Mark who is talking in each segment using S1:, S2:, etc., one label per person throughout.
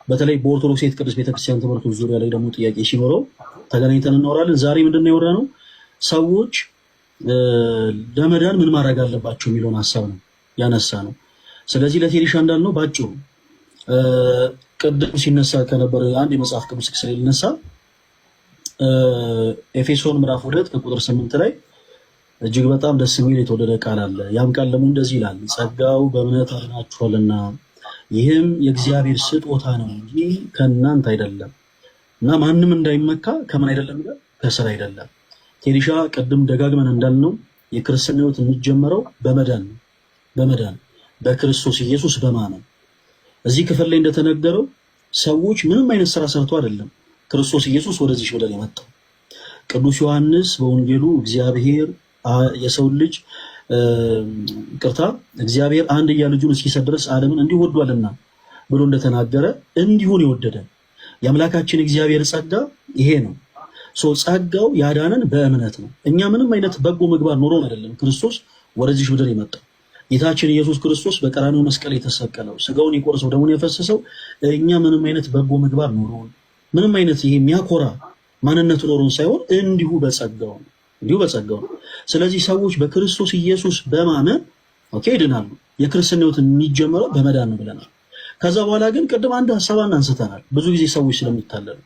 S1: በተለይ በኦርቶዶክስ ቅዱስ ቤተክርስቲያን ትምህርቶች ዙሪያ ላይ ደግሞ ጥያቄ ሲኖረው ተገናኝተን እናወራለን። ዛሬ ምንድነው ያወራነው? ሰዎች ለመዳን ምን ማድረግ አለባቸው የሚለውን ሐሳብ ነው ያነሳ ነው። ስለዚህ ለቴሪሻ እንዳልነው ባጭሩ ቅድም ሲነሳ ከነበረ አንድ የመጽሐፍ ቅዱስ ክፍል ሊነሳ ኤፌሶን ምዕራፍ 2 ከቁጥር 8 ላይ እጅግ በጣም ደስ የሚል የተወደደ ቃል አለ። ያም ቃል ደግሞ እንደዚህ ይላል፣ ጸጋው በእምነት አድናችኋልና ይህም የእግዚአብሔር ስጦታ ነው እንጂ ከእናንተ አይደለም እና ማንም እንዳይመካ ከምን አይደለም ይላል፣ ከስራ አይደለም። ቴሪሻ ቅድም ደጋግመን እንዳልነው የክርስትና ሕይወት የሚጀመረው በመዳን ነው። በመዳን በክርስቶስ ኢየሱስ በማመን እዚህ ክፍል ላይ እንደተነገረው ሰዎች ምንም አይነት ስራ ሰርቶ አይደለም ክርስቶስ ኢየሱስ ወደዚህ ምድር የመጣው። ቅዱስ ዮሐንስ በወንጌሉ እግዚአብሔር የሰው ልጅ እግዚአብሔር አንድያ ልጁን እስኪሰጥ ድረስ ዓለምን እንዲሁ ወዷልና ብሎ እንደተናገረ እንዲሁን የወደደ የአምላካችን እግዚአብሔር ጸጋ ይሄ ነው። ጸጋው ያዳነን በእምነት ነው። እኛ ምንም አይነት በጎ ምግባር ኖሮን አይደለም ክርስቶስ ወደዚህ ምድር የመጣው። ጌታችን ኢየሱስ ክርስቶስ በቀራንዮ መስቀል የተሰቀለው ስጋውን የቆረሰው ደሙን የፈሰሰው እኛ ምንም አይነት በጎ ምግባር ኖሮን ምንም አይነት ይሄ የሚያኮራ ማንነት ኖሮን ሳይሆን እንዲሁ በጸጋው ነው። እንዲሁ በጸጋው ነው። ስለዚህ ሰዎች በክርስቶስ ኢየሱስ በማመን ይድናሉ። የክርስትና ሕይወት የሚጀምረው በመዳን ነው ብለናል። ከዛ በኋላ ግን ቅድም አንድ ሐሳብ አንስተናል። ብዙ ጊዜ ሰዎች ስለሚታለሉ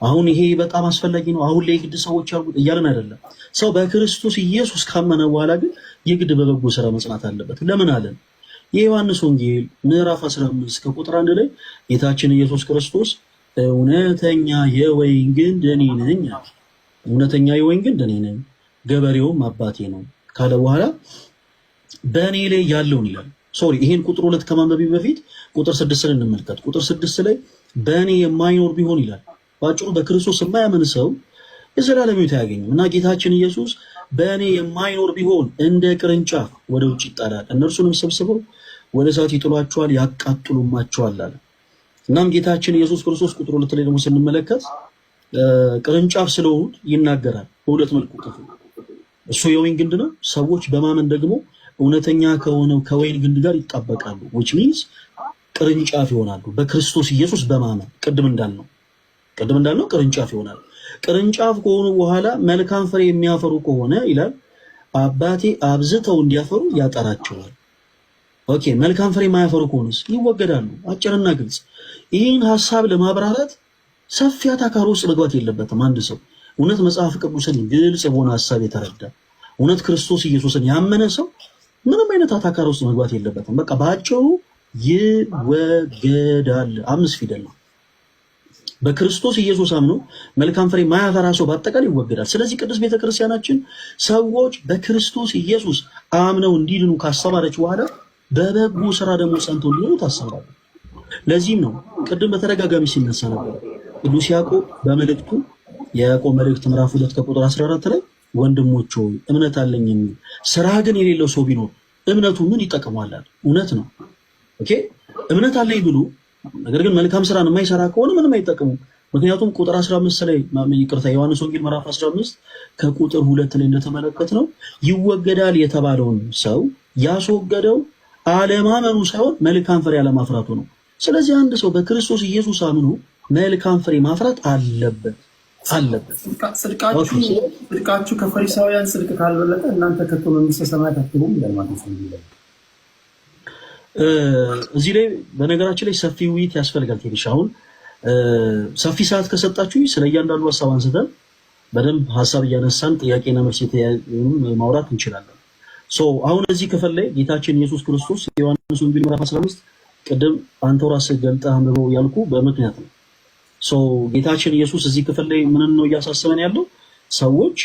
S1: አሁን ይሄ በጣም አስፈላጊ ነው አሁን ላይ ግድ ሰዎች ያሉት እያልን አይደለም። ሰው በክርስቶስ ኢየሱስ ካመነ በኋላ ግን የግድ በበጎ ስራ መጽናት አለበት። ለምን አለን? የዮሐንስ ወንጌል ምዕራፍ 15 ከቁጥር 1 ላይ ጌታችን ኢየሱስ ክርስቶስ እውነተኛ የወይን ግንድ እኔ ነኝ፣ እውነተኛ የወይን ግንድ እኔ ነኝ፣ ገበሬውም አባቴ ነው ካለ በኋላ በእኔ ላይ ያለውን ይላል። ይሄን ቁጥር 2 ከማንበቢ በፊት ቁጥር 6 እንመልከት። ቁጥር 6 ላይ በእኔ የማይኖር ቢሆን ይላል። ባጭሩ በክርስቶስ የማያምን ሰው የዘላለም ሕይወት አያገኝም እና ጌታችን ኢየሱስ በእኔ የማይኖር ቢሆን እንደ ቅርንጫፍ ወደ ውጭ ይጣላል፣ እነርሱንም ሰብስበው ወደ እሳት ይጥሏቸዋል፣ ያቃጥሉማቸዋል አለ። እናም ጌታችን ኢየሱስ ክርስቶስ ቁጥር 2 ላይ ደግሞ ስንመለከት ቅርንጫፍ ስለሆኑት ይናገራል በሁለት መልኩ። እሱ የወይን ግንድ ነው። ሰዎች በማመን ደግሞ እውነተኛ ከሆነው ከወይን ግንድ ጋር ይጣበቃሉ which means ቅርንጫፍ ይሆናሉ በክርስቶስ ኢየሱስ በማመን ቅድም እንዳልነው ቅርንጫፍ ይሆናሉ። ቅርንጫፍ ከሆኑ በኋላ መልካም ፍሬ የሚያፈሩ ከሆነ ይላል አባቴ አብዝተው እንዲያፈሩ ያጠራቸዋል። መልካም ፍሬ የማያፈሩ ከሆነስ ይወገዳሉ። አጭርና ግልጽ። ይህን ሐሳብ ለማብራራት ሰፊ አታካሮ ውስጥ መግባት የለበትም። አንድ ሰው እውነት መጽሐፍ ቅዱስን ግልጽ በሆነ ሐሳብ የተረዳ እውነት ክርስቶስ ኢየሱስን ያመነ ሰው ምንም አይነት አታካሮ ውስጥ መግባት የለበትም። በቃ ባጭሩ ይወገዳል። 5 ፊደል ነው። በክርስቶስ ኢየሱስ አምኖ መልካም ፍሬ ማያፈራ ሰው በአጠቃላይ ይወገዳል። ስለዚህ ቅዱስ ቤተክርስቲያናችን ሰዎች በክርስቶስ ኢየሱስ አምነው እንዲድኑ ካስተማረች በኋላ በበጎ ስራ ደግሞ ጸንተው እንዲኖሩ ታስተምራለች። ለዚህም ነው ቅድም በተደጋጋሚ ሲነሳ ነበር ቅዱስ ያዕቆብ በመልእክቱ የያዕቆብ መልእክት ምዕራፍ 2 ከቁጥር 14 ላይ ወንድሞች ሆይ እምነት አለኝ የሚል ስራ ግን የሌለው ሰው ቢኖር እምነቱ ምን ይጠቅመዋል? እውነት ነው። እምነት አለኝ ብሎ ነገር ግን መልካም ስራን የማይሰራ ከሆነ ምንም አይጠቅሙም። ምክንያቱም ቁጥር 15 ላይ ዮሐንስ ወንጌል ምዕራፍ 15 ከቁጥር 2 ላይ እንደተመለከትነው ይወገዳል የተባለውን ሰው ያስወገደው አለማመኑ ሳይሆን መልካም ፍሬ አለማፍራቱ ነው። ስለዚህ አንድ ሰው በክርስቶስ ኢየሱስ አምኖ መልካም ፍሬ ማፍራት አለበት።
S2: ጽድቃችሁ ከፈሪሳውያን ጽድቅ ካልበለጠ እናንተ ከቶ መንግሥተ ሰማያት አትገቡም ይላል ማለት ነው።
S1: እዚህ ላይ በነገራችን ላይ ሰፊ ውይይት ያስፈልጋል። ትንሽ አሁን ሰፊ ሰዓት ከሰጣችሁ ስለ እያንዳንዱ ሐሳብ አንስተን በደንብ ሐሳብ እያነሳን ጥያቄና መልስ ማውራት እንችላለን። አሁን እዚህ ክፍል ላይ ጌታችን ኢየሱስ ክርስቶስ ዮሐንስ ወንጌል ምዕራፍ 15 ቅድም አንተው ራስህ ገልጠህ አንብበው ያልኩ በምክንያት ነው። ጌታችን ኢየሱስ እዚህ ክፍል ላይ ምን ነው እያሳሰበን ያለው? ሰዎች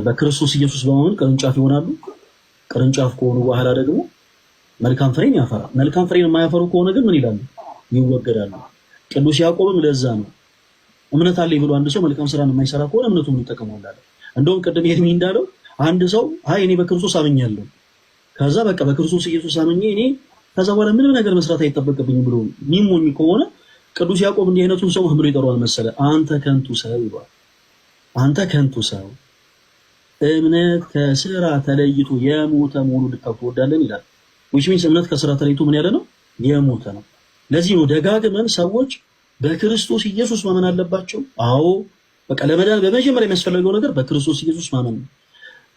S1: በክርስቶስ ኢየሱስ በማመን ቅርንጫፍ ይሆናሉ። ቅርንጫፍ ከሆኑ በኋላ ደግሞ መልካም ፍሬን ያፈራል። መልካም ፍሬን የማያፈሩ ከሆነ ግን ምን ይላሉ? ይወገዳሉ። ቅዱስ ያዕቆብም ለዛ ነው እምነት አለኝ ብሎ አንድ ሰው መልካም ስራን የማይሰራ ከሆነ እምነቱ ምን ይጠቅመዋል? እንደውም ቅድም ኤርሚ እንዳለው አንድ ሰው እኔ በክርስቶስ አምኛለሁ ከዛ በቃ በክርስቶስ ኢየሱስ አምኜ እኔ ከዛ በኋላ ምንም ነገር መስራት አይጠበቅብኝም ብሎ የሚሞኝ ከሆነ ቅዱስ ያዕቆብ እንዲህ አይነቱን ሰው ብሎ ይጠራዋል መሰለ። አንተ ከንቱ ሰው ይሏል። አንተ ከንቱ ሰው እምነት ከስራ ተለይቶ የሞተ መሆኑን ልታውቅ ትወዳለህ ይላል። which means እምነት ከስራ ተለይቶ ምን ያለ ነው? የሞተ ነው። ለዚህ ነው ደጋግመን ሰዎች በክርስቶስ ኢየሱስ ማመን አለባቸው። አዎ በቃ ለመዳን በመጀመሪያ የሚያስፈልገው ነገር በክርስቶስ ኢየሱስ ማመን ነው።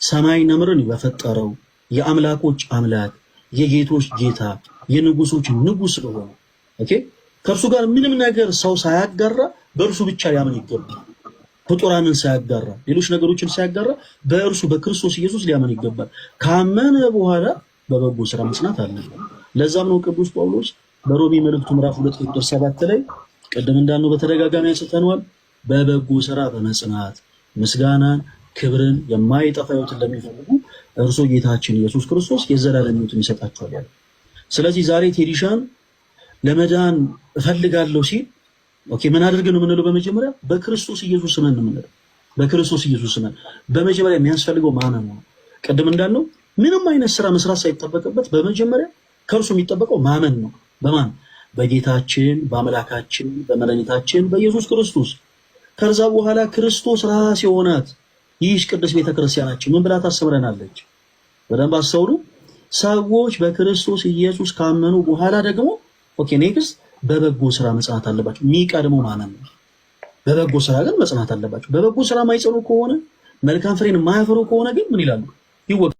S1: ሰማይና ምድርን በፈጠረው የአምላኮች አምላክ የጌቶች ጌታ የንጉሶች ንጉስ ስለሆነ ኦኬ ከእርሱ ጋር ምንም ነገር ሰው ሳያጋራ በእርሱ ብቻ ሊያምን ይገባል። ፍጡራንን ሳያጋራ ሌሎች ነገሮችን ሳያጋራ በእርሱ በክርስቶስ ኢየሱስ ሊያምን ይገባል። ካመነ በኋላ በበጎ ስራ መጽናት አለበት። ለዛም ነው ቅዱስ ጳውሎስ በሮሜ መልእክቱ ምዕራፍ 2 ቁጥር 7 ላይ ቀደም እንዳልነው በተደጋጋሚ አንስተነዋል። በበጎ ስራ በመጽናት ምስጋናን ክብርን የማይጠፋ ሕይወትን ለሚፈልጉ እርሱ ጌታችን ኢየሱስ ክርስቶስ የዘላለም ሕይወትን ይሰጣቸዋል ያለው። ስለዚህ ዛሬ ቴዲሻን ለመዳን እፈልጋለሁ ሲል ኦኬ ምን አድርገን ነው የምንለው? በመጀመሪያ በክርስቶስ ኢየሱስ ስመን ነው የምንለው። በክርስቶስ ኢየሱስ ስመን በመጀመሪያ የሚያስፈልገው ማመን ነው። ቀደም እንዳልነው ምንም አይነት ስራ መስራት ሳይጠበቅበት በመጀመሪያ ከእርሱ የሚጠበቀው ማመን ነው። በማን? በጌታችን በአምላካችን በመድኃኒታችን በኢየሱስ ክርስቶስ። ከዛ በኋላ ክርስቶስ ራስ የሆናት ይህች ቅድስት ቤተክርስቲያናችን ምን ብላ ታስተምረናለች? በደንብ አስተውሉ። ሰዎች በክርስቶስ ኢየሱስ ካመኑ በኋላ ደግሞ ኦኬ ኔክስት በበጎ ስራ መጽናት አለባቸው። የሚቀድመው ማመን ነው። በበጎ ስራ ግን መጽናት አለባቸው። በበጎ ስራ ማይጸኑ ከሆነ መልካም ፍሬን የማያፈሩ ከሆነ ግን ምን ይላሉ?